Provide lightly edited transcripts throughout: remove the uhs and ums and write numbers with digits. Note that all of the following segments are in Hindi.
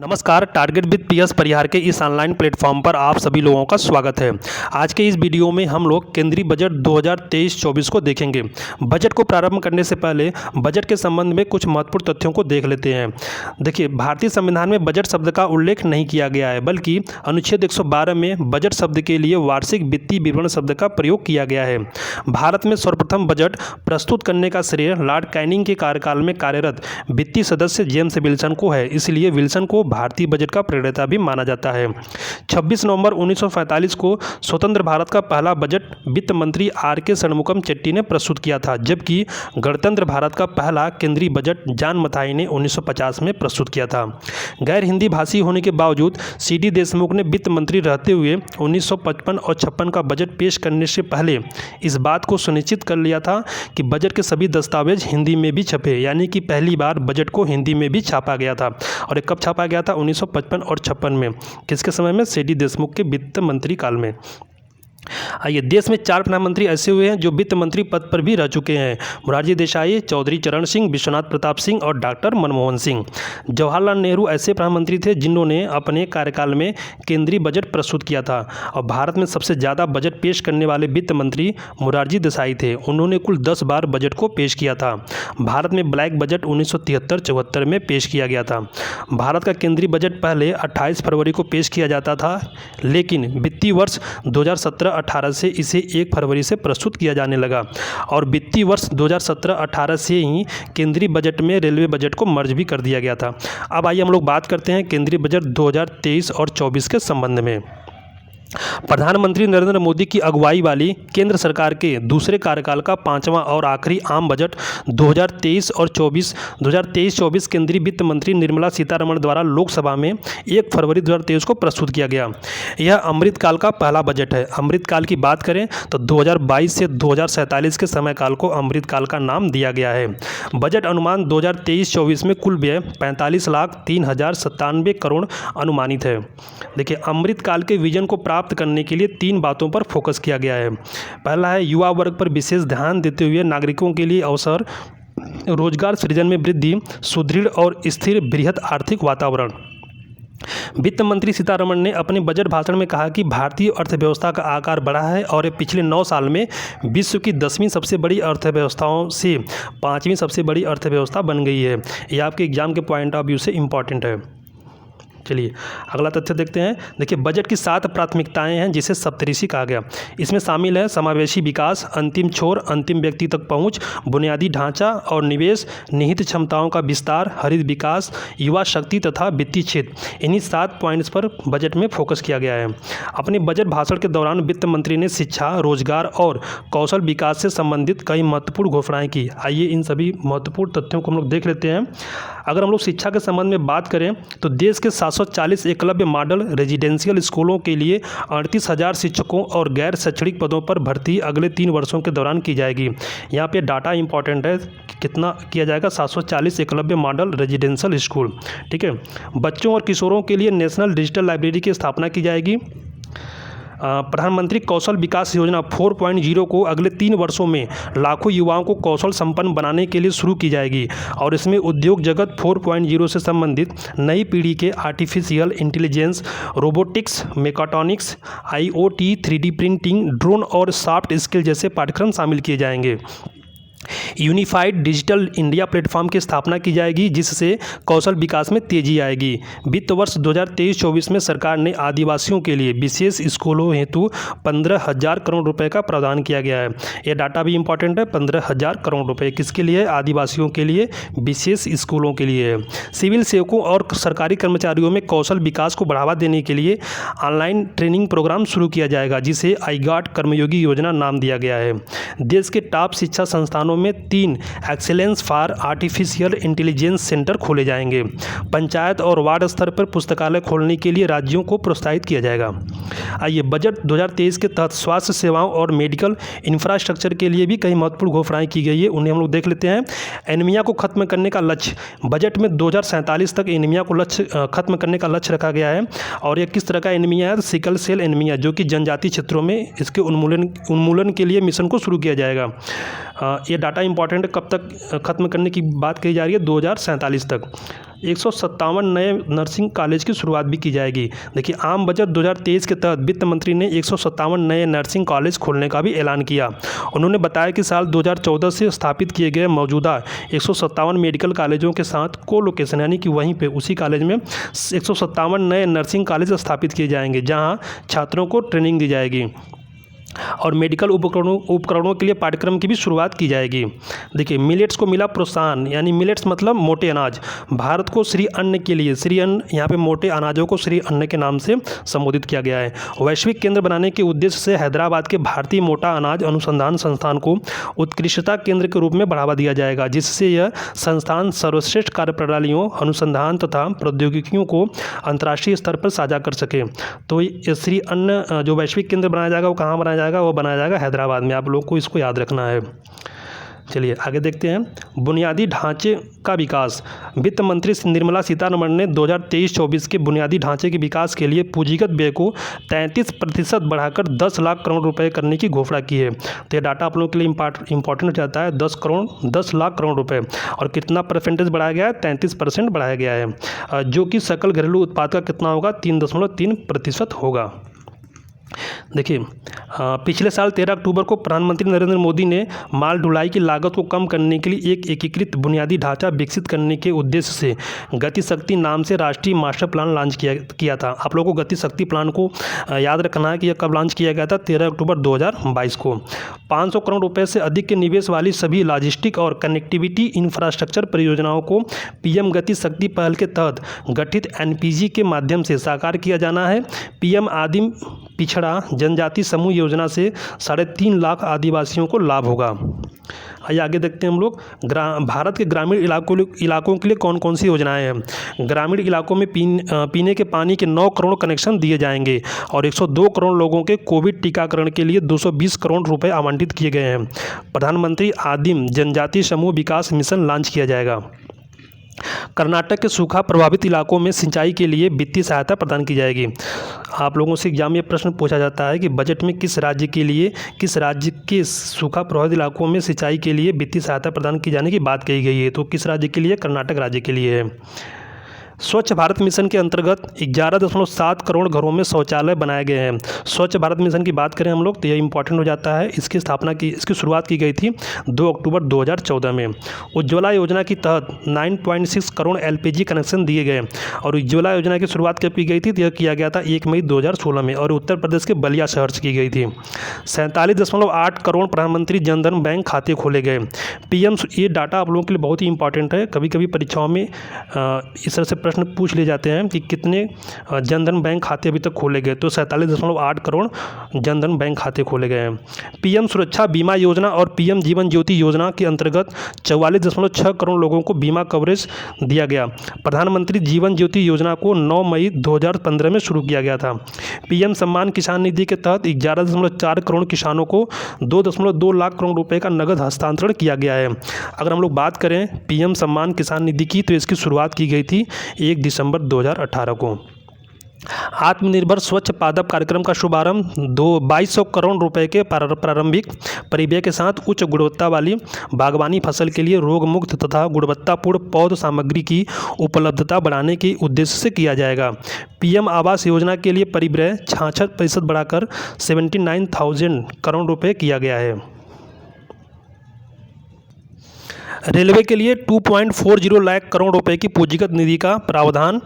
नमस्कार, टारगेट विद पीएस परिहार के इस ऑनलाइन प्लेटफॉर्म पर आप सभी लोगों का स्वागत है। आज के इस वीडियो में हम लोग केंद्रीय बजट 2023-24 को देखेंगे। बजट को प्रारंभ करने से पहले बजट के संबंध में कुछ महत्वपूर्ण तथ्यों को देख लेते हैं। देखिए, भारतीय संविधान में बजट शब्द का उल्लेख नहीं किया गया है, बल्कि अनुच्छेद 112 में बजट शब्द के लिए वार्षिक वित्तीय विवरण शब्द का प्रयोग किया गया है। भारत में सर्वप्रथम बजट प्रस्तुत करने का श्रेय लॉर्ड कैनिंग के कार्यकाल में कार्यरत वित्तीय सदस्य जेम्स विल्सन को है, इसलिए विल्सन को भारतीय बजट का प्रणेता भी माना जाता है। 26 नवंबर 1945 को स्वतंत्र भारत का पहला बजट वित्त मंत्री आर.के. षणमुगम चेट्टी ने प्रस्तुत किया था, जबकि गणतंत्र भारत का पहला केंद्रीय बजट जॉन मथाई ने 1950 में प्रस्तुत किया था। गैर हिंदी भाषी होने के बावजूद सी.डी. देशमुख ने वित्त मंत्री रहते हुए 1955 और 56 का बजट पेश करने से पहले इस बात को सुनिश्चित कर लिया था कि बजट के सभी दस्तावेज हिंदी में भी छपे, यानी कि पहली बार बजट को हिंदी में भी छापा गया था। और कब छापा गया था? 1955 और 56 में। किसके समय में? सी.डी. देशमुख के वित्त मंत्री काल में। आइए, देश में 4 प्रधानमंत्री ऐसे हुए हैं जो वित्त मंत्री पद पर भी रह चुके हैं: मोरारजी देसाई, चौधरी चरण सिंह, विश्वनाथ प्रताप सिंह और डॉक्टर मनमोहन सिंह। जवाहरलाल नेहरू ऐसे प्रधानमंत्री थे जिन्होंने अपने कार्यकाल में केंद्रीय बजट प्रस्तुत किया था। और भारत में सबसे ज़्यादा बजट पेश करने वाले वित्त मंत्री मोरारजी देसाई थे। उन्होंने कुल 10 बार बजट को पेश किया था। भारत में ब्लैक बजट 1973-74 में पेश किया गया था। भारत का केंद्रीय बजट पहले 28 फरवरी को पेश किया जाता था, लेकिन वित्तीय वर्ष 2017-18 से इसे 1 फरवरी से प्रस्तुत किया जाने लगा। और वित्तीय वर्ष 2017-18 से ही केंद्रीय बजट में रेलवे बजट को मर्ज भी कर दिया गया था। अब आइए हम लोग बात करते हैं केंद्रीय बजट 2023 और 24 के संबंध में। प्रधानमंत्री नरेंद्र मोदी की अगुवाई वाली केंद्र सरकार के दूसरे कार्यकाल का 5वां और आखिरी आम बजट 2023 और 2023 केंद्रीय वित्त मंत्री निर्मला सीतारमण द्वारा लोकसभा में 1 फरवरी 2023 को प्रस्तुत किया गया। यह अमृतकाल का पहला बजट है। अमृतकाल की बात करें तो 2022 से 2047 के समयकाल को अमृतकाल का नाम दिया गया है। बजट अनुमान 2023-24 में कुल व्यय 45,03,097 करोड़ अनुमानित है। देखिए, अमृतकाल के विजन को प्राप्त करने के लिए 3 बातों पर फोकस किया गया है। पहला है युवा वर्ग पर विशेष ध्यान देते हुए नागरिकों के लिए अवसर, रोजगार सृजन में वृद्धि, सुदृढ़ और स्थिर बृहत आर्थिक वातावरण। वित्त मंत्री सीतारमण ने अपने बजट भाषण में कहा कि भारतीय अर्थव्यवस्था का आकार बढ़ा है और ये पिछले 9 साल में विश्व की 10वीं सबसे बड़ी अर्थव्यवस्थाओं से 5वीं सबसे बड़ी अर्थव्यवस्था बन गई है। ये आपके एग्जाम के पॉइंट ऑफ व्यू से इम्पॉर्टेंट है। चलिए अगला तथ्य देखते हैं। देखिए, बजट की 7 प्राथमिकताएं हैं जिसे सप्तऋषि कहा गया। इसमें शामिल है समावेशी विकास, अंतिम छोर, अंतिम व्यक्ति तक पहुंच, बुनियादी ढांचा और निवेश, निहित क्षमताओं का विस्तार, हरित विकास, युवा शक्ति तथा वित्तीय क्षेत्र। इन्हीं 7 पॉइंट्स पर बजट में फोकस किया गया है। अपने बजट भाषण के दौरान वित्त मंत्री ने शिक्षा, रोजगार और कौशल विकास से संबंधित कई महत्वपूर्ण घोषणाएं की। आइए इन सभी महत्वपूर्ण तथ्यों को हम लोग देख लेते हैं। अगर हम लोग शिक्षा के संबंध में बात करें तो देश के 740 एकलव्य मॉडल रेजिडेंशियल स्कूलों के लिए 38,000 शिक्षकों और गैर शैक्षणिक पदों पर भर्ती अगले 3 वर्षों के दौरान की जाएगी। यहाँ पे डाटा इंपॉर्टेंट है, कितना किया जाएगा? 740 एकलव्य मॉडल रेजिडेंशियल स्कूल। ठीक है। बच्चों और किशोरों के लिए नेशनल डिजिटल लाइब्रेरी की स्थापना की जाएगी। प्रधानमंत्री कौशल विकास योजना 4.0 को अगले 3 वर्षों में लाखों युवाओं को कौशल संपन्न बनाने के लिए शुरू की जाएगी। और इसमें उद्योग जगत 4.0 से संबंधित नई पीढ़ी के artificial intelligence, robotics, mechatronics, IoT, 3D printing, drone और सॉफ्ट स्किल जैसे पाठ्यक्रम शामिल किए जाएंगे। यूनिफाइड डिजिटल इंडिया प्लेटफॉर्म की स्थापना की जाएगी, जिससे कौशल विकास में तेजी आएगी। वित्त वर्ष 2023-24 में सरकार ने आदिवासियों के लिए विशेष स्कूलों हेतु 15,000 करोड़ रुपए का प्रावधान किया गया है। यह डाटा भी इंपॉर्टेंट है। 15,000 करोड़ रुपए किसके लिए? आदिवासियों के लिए, विशेष स्कूलों के लिए। सिविल सेवकों और सरकारी कर्मचारियों में कौशल विकास को बढ़ावा देने के लिए ऑनलाइन ट्रेनिंग प्रोग्राम शुरू किया जाएगा, जिसे आईगॉट कर्मयोगी योजना नाम दिया गया है। देश के टॉप शिक्षा संस्थानों में 3 excellence for artificial intelligence centre खोले जाएंगे। पंचायत और वार्ड स्तर पर पुस्तकालय खोलने के लिए राज्यों को प्रोत्साहित किया जाएगा। आइए, बजट 2023 के तहत स्वास्थ्य सेवाओं और मेडिकल इंफ्रास्ट्रक्चर के लिए भी कई महत्वपूर्ण घोषणाएं की गई है, उन्हें हम लोग देख लेते हैं। एनीमिया को खत्म करने का लक्ष्य, बजट में 2047 तक एनीमिया को खत्म करने का लक्ष्य रखा गया है। और यह किस तरह का एनीमिया है? सिकल सेल एनीमिया, जो कि जनजातीय क्षेत्रों में इसके उन्मूलन के लिए मिशन को शुरू किया जाएगा। ये डाटा इंपॉर्टेंट है, कब तक खत्म करने की बात कही जा रही है? 2047 तक। 157 नए नर्सिंग कॉलेज की शुरुआत भी की जाएगी। देखिए, आम बजट 2023 के तहत वित्त मंत्री ने 157 नए नर्सिंग कॉलेज खोलने का भी ऐलान किया। उन्होंने बताया कि साल 2014 से स्थापित किए गए मौजूदा 157 मेडिकल कॉलेजों के साथ को लोकेशन यानी कि वहीं पे उसी कॉलेज में 157 नए नर्सिंग कॉलेज स्थापित किए जाएंगे, जहां छात्रों को ट्रेनिंग दी जाएगी और मेडिकल उपकरणों के लिए पाठ्यक्रम की भी शुरुआत की जाएगी। देखिए, मिलेट्स को मिला प्रोत्साहन, यानी मिलेट्स मतलब मोटे अनाज। भारत को श्री अन्न के लिए, श्री अन्न यहाँ पे मोटे अनाजों को श्री अन्न के नाम से संबोधित किया गया है। वैश्विक केंद्र बनाने के उद्देश्य से हैदराबाद के भारतीय मोटा अनाज अनुसंधान संस्थान को उत्कृष्टता केंद्र के रूप में बढ़ावा दिया जाएगा, जिससे यह संस्थान सर्वश्रेष्ठ कार्यप्रणालियों, अनुसंधान तथा प्रौद्योगिकियों को अंतर्राष्ट्रीय स्तर पर साझा कर सके। तो श्री अन्न जो वैश्विक केंद्र बनाया जाएगा वो कहाँ बनाया जाएगा? वो बनाया जाएगा हैदराबाद में। आप लोग को इसको याद रखना है। चलिए आगे देखते हैं। बुनियादी ढांचे का विकास। वित्त मंत्री निर्मला सीतारमण ने 2023-24 के बुनियादी ढांचे के विकास के लिए पूंजीगत व्यय को 33% बढ़ाकर 10 लाख करोड़ रुपए करने की घोषणा की है। तो ये डाटा आप लोगों के लिए इंपॉर्टेंट हो जाता है। 10 लाख करोड़ रुपए, और कितना परसेंटेज बढ़ाया गया है? 33% बढ़ाया गया है, जो कि सकल घरेलू उत्पाद का कितना होगा? 3.3% होगा। देखिए, पिछले साल 13 अक्टूबर को प्रधानमंत्री नरेंद्र मोदी ने माल ढुलाई की लागत को कम करने के लिए एक एकीकृत बुनियादी ढांचा विकसित करने के उद्देश्य से गति शक्ति नाम से राष्ट्रीय मास्टर प्लान लॉन्च किया था। आप लोगों को गति शक्ति प्लान को याद रखना है कि यह कब लॉन्च किया गया था? 13 अक्टूबर 2022 को। 500 करोड़ रुपये से अधिक के निवेश वाली सभी लॉजिस्टिक और कनेक्टिविटी इंफ्रास्ट्रक्चर परियोजनाओं को पीएम गति शक्ति पहल के तहत गठित एनपीजी के माध्यम से साकार किया जाना है। पीएम आदिम पिछड़ा जनजाति समूह योजना से 3.5 लाख आदिवासियों को लाभ होगा। आइए आगे देखते हैं हम लोग। भारत के ग्रामीण इलाकों के लिए कौन कौन सी योजनाएं हैं? ग्रामीण इलाकों में पीने के पानी के 9 करोड़ कनेक्शन दिए जाएंगे और 102 करोड़ लोगों के कोविड टीकाकरण के लिए 220 करोड़ रुपए आवंटित किए गए हैं। प्रधानमंत्री आदिम जनजाति समूह विकास मिशन लॉन्च किया जाएगा। कर्नाटक के सूखा प्रभावित इलाकों में सिंचाई के लिए वित्तीय सहायता प्रदान की जाएगी। आप लोगों से एग्जाम में प्रश्न पूछा जाता है कि बजट में किस राज्य के सूखा प्रभावित इलाकों में सिंचाई के लिए वित्तीय सहायता प्रदान की जाने की बात कही गई है? तो किस राज्य के लिए? कर्नाटक राज्य के लिए है। स्वच्छ भारत मिशन के अंतर्गत 11.7 करोड़ घरों में शौचालय बनाए गए हैं। स्वच्छ भारत मिशन की बात करें हम लोग तो यह इंपॉर्टेंट हो जाता है। इसकी शुरुआत की गई थी 2 अक्टूबर 2014 में। उज्ज्वला योजना के तहत 9.6 करोड़ एलपीजी कनेक्शन दिए गए और उज्ज्वला योजना की शुरुआत कब की गई थी? तो यह किया गया था 1 मई 2016 में और उत्तर प्रदेश के बलिया शहर से की गई थी। 47.8 करोड़ प्रधानमंत्री जनधन बैंक खाते खोले गए। पीएम, ये डाटा आप लोगों के लिए बहुत ही इंपॉर्टेंट है। कभी कभी परीक्षाओं में इस तरह से प्रश्न पूछ ले जाते हैं कि कितने जनधन बैंक खाते अभी तक खोले गए? तो 47.8 करोड़ जनधन बैंक खाते खोले गए हैं। पीएम सुरक्षा बीमा योजना और पीएम जीवन ज्योति योजना के अंतर्गत 44.6 करोड़ लोगों को बीमा कवरेज दिया गया। प्रधानमंत्री जीवन ज्योति योजना को 9 मई 2015 में शुरू किया गया था। पीएम सम्मान किसान निधि के तहत 11.4 करोड़ किसानों को 2.2 लाख करोड़ रुपए का नगद हस्तांतरण किया गया है। अगर हम लोग बात करें पीएम सम्मान किसान निधि की, तो इसकी शुरुआत की गई थी 1 दिसंबर 2018 को। आत्मनिर्भर स्वच्छ पादप कार्यक्रम का शुभारंभ 2200 करोड़ रुपए के प्रारंभिक परिव्यय के साथ उच्च गुणवत्ता वाली बागवानी फसल के लिए रोग मुक्त तथा गुणवत्तापूर्ण पौध सामग्री की उपलब्धता बढ़ाने के उद्देश्य से किया जाएगा। पीएम आवास योजना के लिए परिव्यय 66% बढ़ाकर 79,000 करोड़ रुपए किया गया है। रेलवे के लिए 2.40 लाख करोड़ रुपए की पूंजीगत निधि का प्रावधान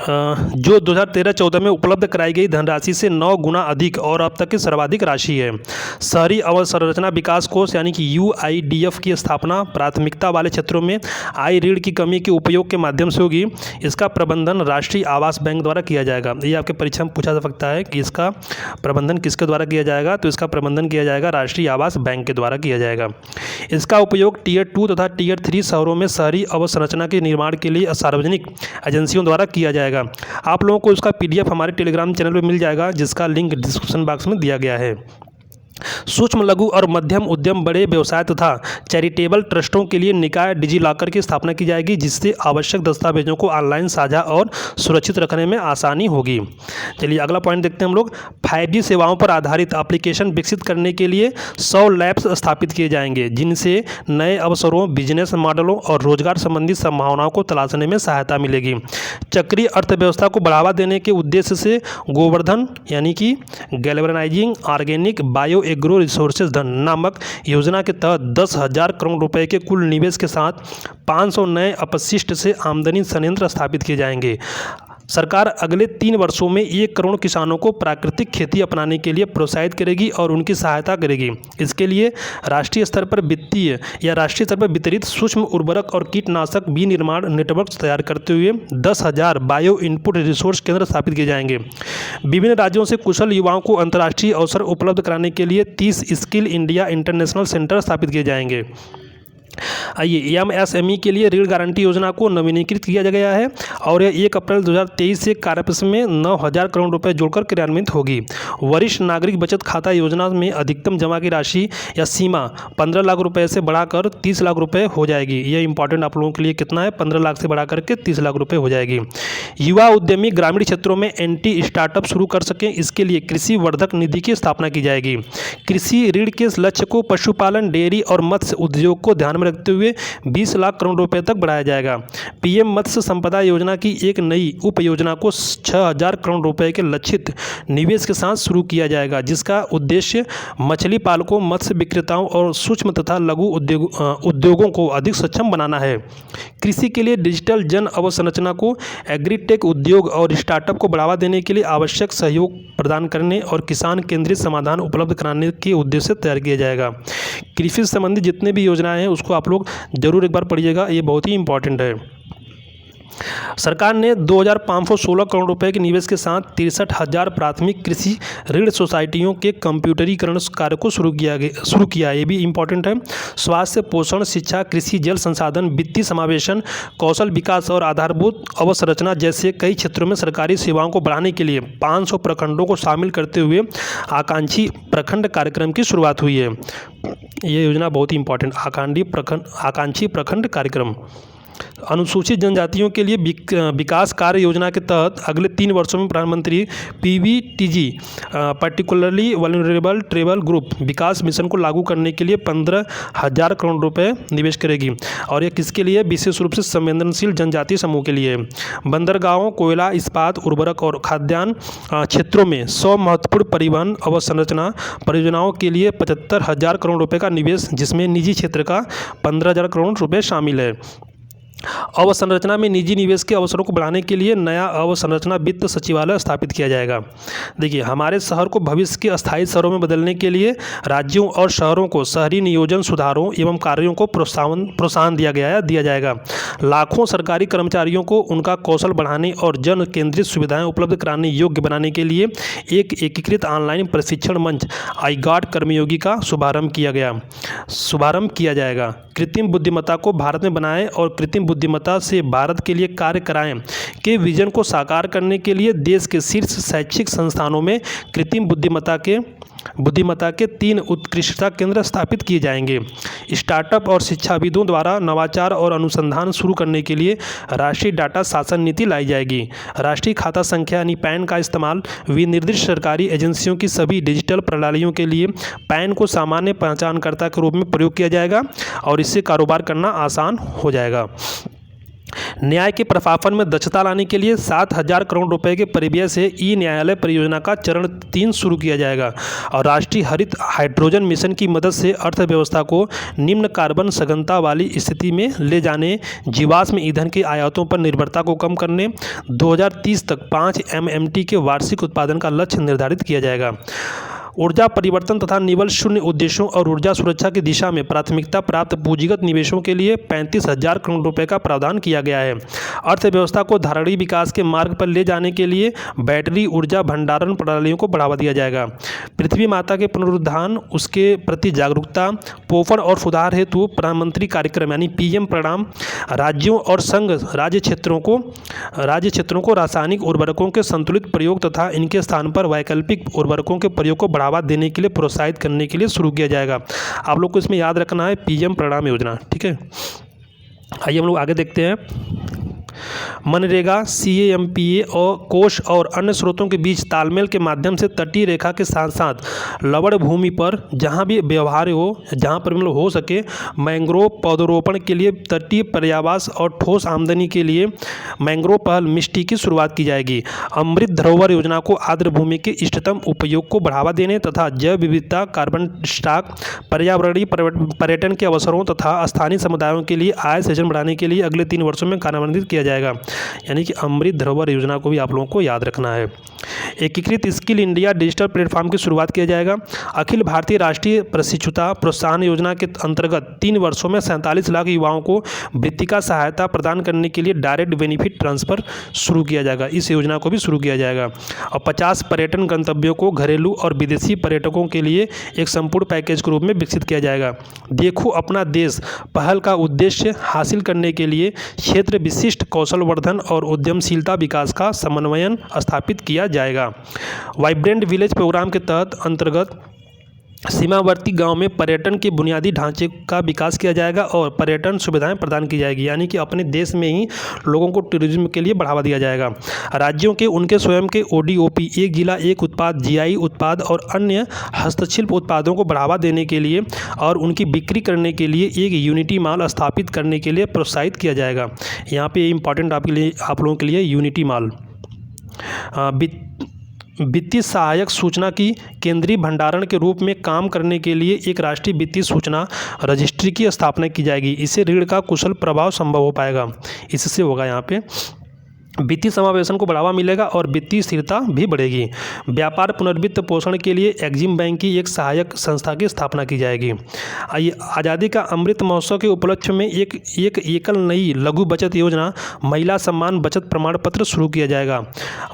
जो 2013-14 में उपलब्ध कराई गई धनराशि से 9 गुना अधिक और अब तक की सर्वाधिक राशि है। शहरी अवसंरचना विकास कोष यानी कि यूआईडीएफ की स्थापना प्राथमिकता वाले क्षेत्रों में आय ऋण की कमी के उपयोग के माध्यम से होगी। इसका प्रबंधन राष्ट्रीय आवास बैंक द्वारा किया जाएगा। ये आपके परीक्षा में पूछा जा सकता है कि इसका प्रबंधन किसके द्वारा किया जाएगा? तो इसका प्रबंधन किया जाएगा राष्ट्रीय आवास बैंक के द्वारा किया जाएगा। इसका उपयोग टियर 2 तथा टियर 3 शहरों में शहरी अवसंरचना के निर्माण के लिए सार्वजनिक एजेंसियों द्वारा किया जाएगा। आप लोगों को इसका पीडीएफ हमारे टेलीग्राम चैनल पर मिल जाएगा, जिसका लिंक डिस्क्रिप्शन बॉक्स में दिया गया है। सूक्ष्म लघु और मध्यम उद्यम, बड़े व्यवसाय तथा चैरिटेबल ट्रस्टों के लिए निकाय डिजिलॉकर की स्थापना की जाएगी, जिससे आवश्यक दस्तावेजों को ऑनलाइन साझा और सुरक्षित रखने में आसानी होगी। चलिए अगला पॉइंट देखते हैं हम लोग। 5G सेवाओं पर आधारित एप्लीकेशन विकसित करने के लिए 100 लैब्स स्थापित किए जाएंगे, जिनसे नए अवसरों, बिजनेस मॉडलों और रोजगार संबंधी संभावनाओं को तलाशने में सहायता मिलेगी। चक्रीय अर्थव्यवस्था को बढ़ावा देने के उद्देश्य से गोवर्धन यानी कि galvanising organic bio agro resources धन नामक योजना के तहत 10,000 करोड़ रुपए के कुल निवेश के साथ 500 नए अपशिष्ट से आमदनी संयंत्र स्थापित किए जाएंगे। सरकार अगले 3 वर्षों में 1 करोड़ किसानों को प्राकृतिक खेती अपनाने के लिए प्रोत्साहित करेगी और उनकी सहायता करेगी। इसके लिए राष्ट्रीय स्तर पर वितरित सूक्ष्म उर्वरक और कीटनाशक विनिर्माण नेटवर्क तैयार करते हुए 10,000 बायो इनपुट रिसोर्स केंद्र स्थापित किए जाएंगे। विभिन्न राज्यों से कुशल युवाओं को अंतर्राष्ट्रीय अवसर उपलब्ध कराने के लिए 30 स्किल इंडिया इंटरनेशनल सेंटर स्थापित किए जाएंगे। आइए MSME के लिए ऋण गारंटी योजना को नवीनीकृत किया गया है और यह 1 अप्रैल 2023 से कार्यपरिषद में 9,000 करोड़ रुपए जोड़कर क्रियान्वित होगी। वरिष्ठ नागरिक बचत खाता योजना में अधिकतम जमा की राशि या सीमा 15 लाख रुपए से बढ़ाकर 30 लाख रुपए हो जाएगी। यह इंपॉर्टेंट आप लोगों के लिए कितना है, 15 लाख से बढ़ा करके 30 लाख रुपए हो जाएगी। युवा उद्यमी ग्रामीण क्षेत्रों में एंटी स्टार्टअप शुरू कर सकें, इसके लिए कृषि वर्धक निधि की स्थापना की जाएगी। कृषि ऋण के लक्ष्य को पशुपालन, डेयरी और मत्स्य उद्योग को ध्यान में रखते हुए 20 लाख करोड़ रुपए तक बढ़ाया जाएगा। पीएम मत्स्य संपदा योजना की एक नई उप योजना को 6,000 करोड़ रुपए के लक्षित निवेश के साथ शुरू किया जाएगा, जिसका उद्देश्य मछली पालकों, मत्स्य विक्रेताओं और सूक्ष्म तथा लघु उद्योगों को अधिक सक्षम बनाना है। कृषि के लिए डिजिटल जन अवसंरचना को एग्रीटेक उद्योग और स्टार्टअप को बढ़ावा देने के लिए आवश्यक सहयोग प्रदान करने और किसान केंद्रित समाधान उपलब्ध कराने के उद्देश्य से तैयार किया जाएगा। कृषि संबंधी जितने भी योजनाएं हैं उसको आप लोग जरूर एक बार पढ़िएगा, ये बहुत ही इंपॉर्टेंट है। सरकार ने 2,516 करोड़ रुपए के निवेश के साथ 63,000 प्राथमिक कृषि ऋण सोसाइटियों के कंप्यूटरीकरण कार्य को शुरू किया। ये भी इंपॉर्टेंट है। स्वास्थ्य, पोषण, शिक्षा, कृषि, जल संसाधन, वित्तीय समावेशन, कौशल विकास और आधारभूत अवसंरचना जैसे कई क्षेत्रों में सरकारी सेवाओं को बढ़ाने के लिए 500 प्रखंडों को शामिल करते हुए आकांक्षी प्रखंड कार्यक्रम की शुरुआत हुई है। ये योजना बहुत ही इंपॉर्टेंट, आकांक्षी प्रखंड कार्यक्रम। अनुसूचित जनजातियों के लिए विकास कार्य योजना के तहत अगले 3 वर्षों में प्रधानमंत्री PVTG particularly vulnerable tribal group विकास मिशन को लागू करने के लिए 15,000 करोड़ रुपए निवेश करेगी। और यह किसके लिए? विशेष रूप से संवेदनशील जनजातीय समूह के लिए। बंदरगाहों, कोयला, इस्पात, उर्वरक और खाद्यान्न क्षेत्रों में 100 महत्वपूर्ण परिवहन अवसंरचना परियोजनाओं के लिए 75,000 करोड़ रुपये का निवेश, जिसमें निजी क्षेत्र का 15,000 करोड़ रुपये शामिल है। अवसंरचना में निजी निवेश के अवसरों को बढ़ाने के लिए नया अवसंरचना वित्त सचिवालय स्थापित किया जाएगा। देखिए, हमारे शहर को भविष्य के अस्थायी शहरों में बदलने के लिए राज्यों और शहरों को शहरी नियोजन सुधारों एवं कार्यों को प्रोत्साहन दिया जाएगा। लाखों सरकारी कर्मचारियों को उनका कौशल बढ़ाने और जन केंद्रित सुविधाएं उपलब्ध कराने योग्य बनाने के लिए एक एकीकृत ऑनलाइन प्रशिक्षण मंच iGAT कर्मयोगी का शुभारंभ किया जाएगा। कृत्रिम बुद्धिमत्ता को भारत में बनाएं और कृत्रिम बुद्धिमत्ता से भारत के लिए कार्य कराएं के विजन को साकार करने के लिए देश के शीर्ष शैक्षिक संस्थानों में कृत्रिम बुद्धिमत्ता के 3 उत्कृष्टता केंद्र स्थापित किए जाएंगे। स्टार्टअप और शिक्षाविदों द्वारा नवाचार और अनुसंधान शुरू करने के लिए राष्ट्रीय डाटा शासन नीति लाई जाएगी। राष्ट्रीय खाता संख्या यानी पैन का इस्तेमाल विनिर्दिष्ट सरकारी एजेंसियों की सभी डिजिटल प्रणालियों के लिए पैन को सामान्य पहचानकर्ता के रूप में प्रयोग किया जाएगा और इससे कारोबार करना आसान हो जाएगा। न्याय के प्रशासन में दक्षता लाने के लिए 7,000 करोड़ रुपए के परिव्यय से ई-न्यायालय परियोजना का चरण 3 शुरू किया जाएगा और राष्ट्रीय हरित हाइड्रोजन मिशन की मदद से अर्थव्यवस्था को निम्न कार्बन सघनता वाली स्थिति में ले जाने, जीवाश्म ईंधन के आयातों पर निर्भरता को कम करने, 2030 तक 5 MMT के वार्षिक उत्पादन का लक्ष्य निर्धारित किया जाएगा। ऊर्जा परिवर्तन तथा निवल शून्य उद्देश्यों और ऊर्जा सुरक्षा की दिशा में प्राथमिकता प्राप्त पूंजीगत निवेशों के लिए 35,000 करोड़ रुपए का प्रावधान किया गया है। अर्थव्यवस्था को धारणीय विकास के मार्ग पर ले जाने के लिए बैटरी ऊर्जा भंडारण प्रणालियों को बढ़ावा दिया जाएगा। पृथ्वी माता के पुनरुत्थान, उसके प्रति जागरूकता, पोषण और सुधार हेतु प्रधानमंत्री कार्यक्रम यानी PM प्रणाम राज्यों और संघ राज्य क्षेत्रों को रासायनिक उर्वरकों के संतुलित प्रयोग तथा इनके स्थान पर वैकल्पिक उर्वरकों के प्रयोग को बढ़ावा देने के लिए, प्रोत्साहित करने के लिए शुरू किया जाएगा। आप लोग को इसमें याद रखना है पीएम परिणाम योजना, ठीक है। आइए हम लोग आगे देखते हैं। मनरेगा, सीएमपीए और कोष और अन्य स्रोतों के बीच तालमेल के माध्यम से तटीय रेखा के साथ साथ लवण भूमि पर जहां भी व्यवहार्य हो, जहां पर मतलब हो सके, मैंग्रोव पौधरोपण के लिए, तटीय पर्यावास और ठोस आमदनी के लिए मैंग्रोव पहल मिट्टी की शुरुआत की जाएगी। अमृत धरोहर योजना को आर्द्र भूमि के इष्टतम उपयोग को बढ़ावा देने तथा जैव विविधता, कार्बन स्टॉक, पर्यावरणीय पर्यटन के अवसरों तथा स्थानीय समुदायों के लिए आय सृजन बढ़ाने के लिए अगले 3 वर्षों में कार्यान्वित किया जाएगा। यानी कि अमृत धरोहर योजना को भी आप लोगों को याद रखना है। एकीकृत स्किल इंडिया डिजिटल प्लेटफॉर्म की शुरुआत किया जाएगा। अखिल भारतीय राष्ट्रीय प्रशिक्षुता प्रोत्साहन योजना के अंतर्गत 3 वर्षों में 47 लाख युवाओं को वृत्तिका सहायता प्रदान करने के लिए डायरेक्ट बेनिफिट ट्रांसफर शुरू किया जाएगा। इस योजना को भी शुरू किया जाएगा। और 50 पर्यटन गंतव्यों को घरेलू और विदेशी पर्यटकों के लिए एक संपूर्ण पैकेज के रूप में विकसित किया जाएगा। देखो अपना देश पहल का उद्देश्य हासिल करने के लिए क्षेत्र विशिष्ट कौशल वर्धन और उद्यमशीलता विकास का समन्वयन स्थापित किया जाएगा। वाइब्रेंट विलेज प्रोग्राम के तहत अंतर्गत सीमावर्ती गांव में पर्यटन के बुनियादी ढांचे का विकास किया जाएगा और पर्यटन सुविधाएं प्रदान की जाएगी। यानी कि अपने देश में ही लोगों को टूरिज्म के लिए बढ़ावा दिया जाएगा। राज्यों के उनके स्वयं के ओडीओपी, एक जिला एक उत्पाद, जीआई उत्पाद और अन्य हस्तशिल्प उत्पादों को बढ़ावा देने के लिए और उनकी बिक्री करने के लिए एक यूनिटी मॉल स्थापित करने के लिए प्रोत्साहित किया जाएगा। यहाँ पे इंपॉर्टेंट आप लोगों के लिए यूनिटी मॉल। वित्तीय सहायक सूचना की केंद्रीय भंडारण के रूप में काम करने के लिए एक राष्ट्रीय वित्तीय सूचना रजिस्ट्री की स्थापना की जाएगी। इससे ऋण का कुशल प्रभाव संभव हो पाएगा। इससे होगा यहाँ पे वित्तीय समावेशन को बढ़ावा मिलेगा और वित्तीय स्थिरता भी बढ़ेगी। व्यापार पुनर्वित्त पोषण के लिए एग्जिम बैंक की एक सहायक संस्था की स्थापना की जाएगी। आज़ादी का अमृत महोत्सव के उपलक्ष्य में एक एकल नई लघु बचत योजना महिला सम्मान बचत प्रमाण पत्र शुरू किया जाएगा।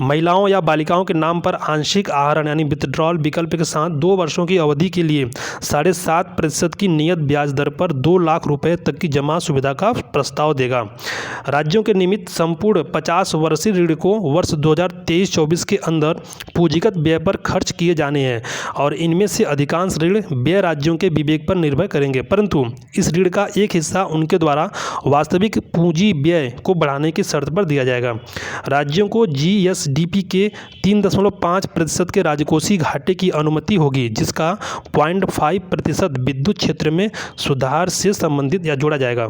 महिलाओं या बालिकाओं के नाम पर आंशिक आहरण यानी विथड्रॉल विकल्प के साथ 2 वर्षों की अवधि के लिए 7.5% की नियत ब्याज दर पर 2 लाख रुपये तक की जमा सुविधा का प्रस्ताव देगा। राज्यों के निमित्त संपूर्ण 50 वर्षीय ऋण को वर्ष 2023-24 के अंदर पूंजीगत व्यय पर खर्च किए जाने हैं और इनमें से अधिकांश ऋण व्यय राज्यों के विवेक पर निर्भर करेंगे, परंतु इस ऋण का एक हिस्सा उनके द्वारा वास्तविक पूंजी व्यय को बढ़ाने की शर्त पर दिया जाएगा। राज्यों को जीएसडीपी के 3.5% के राजकोषीय घाटे की अनुमति होगी, जिसका 0.5% विद्युत क्षेत्र में सुधार से संबंधित या जोड़ा जाएगा।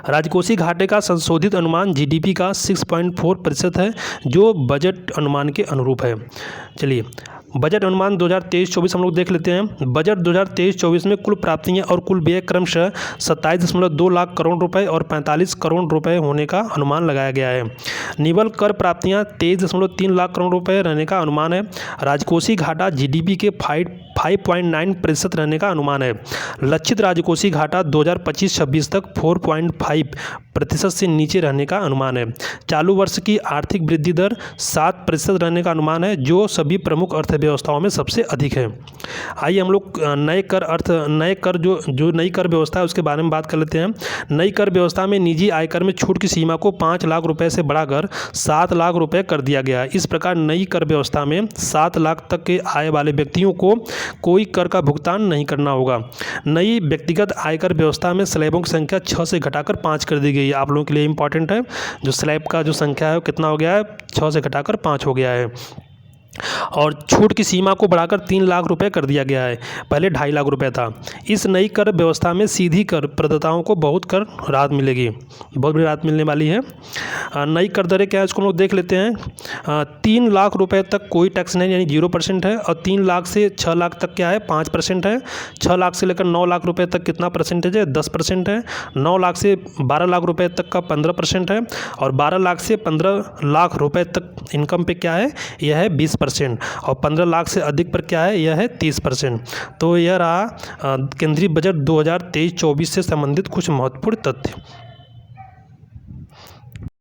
राजकोषीय घाटे का संशोधित अनुमान जीडीपी का 6.4% है, जो बजट अनुमान के अनुरूप है। चलिए बजट अनुमान 2023-24 हम लोग देख लेते हैं। बजट 2023-24 में कुल प्राप्तियां और कुल व्यय क्रमशः 27.2 लाख करोड़ रुपए और 45 करोड़ रुपए होने का अनुमान लगाया गया है। निवल कर प्राप्तियां 23.3 लाख करोड़ रुपए रहने का अनुमान है। राजकोषीय घाटा जीडीपी के 5.9% रहने का अनुमान है। लक्षित राजकोषीय घाटा 2025-26 तक 4.5% से नीचे रहने का अनुमान है। चालू वर्ष की आर्थिक वृद्धि दर 7% रहने का अनुमान है, जो सभी प्रमुख अर्थव्यवस्थाओं में सबसे अधिक है। आइए हम लोग नई कर व्यवस्था है उसके बारे में बात कर लेते हैं। नई कर व्यवस्था में निजी आयकर में छूट की सीमा को 5 लाख रुपए से बढ़ाकर 7 लाख रुपए कर दिया गया है। इस प्रकार नई कर व्यवस्था में 7 लाख तक के आय वाले व्यक्तियों को कोई कर का भुगतान नहीं करना होगा। नई व्यक्तिगत आयकर व्यवस्था में स्लैबों की संख्या 6 से घटाकर 5 कर दी गई है। आप लोगों के लिए इंपॉर्टेंट है, जो स्लैब का जो संख्या है वो कितना हो गया है, 6 से घटाकर 5 हो गया है। और छूट की सीमा को बढ़ाकर 3 लाख रुपए कर दिया गया है, पहले 2.5 लाख रुपए था। इस नई कर व्यवस्था में सीधी कर प्रदाताओं को बहुत कर राहत मिलेगी, बहुत बड़ी राहत मिलने वाली है। नई कर दरें क्या है इसको हम लोग देख लेते हैं। 3 लाख रुपए तक कोई टैक्स नहीं, यानी 0% है। और 3 लाख से 6 लाख तक क्या है, 5% है। 6 लाख से लेकर 9 लाख रुपए तक कितना परसेंटेज है, 10% है। 9 लाख से 12 लाख रुपए तक का 15% है। और 12 लाख से 15 लाख रुपए तक इनकम पे क्या है, यह है 20%। और 15 लाख से अधिक पर क्या है, यह है 30%। तो यह रहा केंद्रीय बजट 2023-24 से संबंधित कुछ महत्वपूर्ण तथ्य।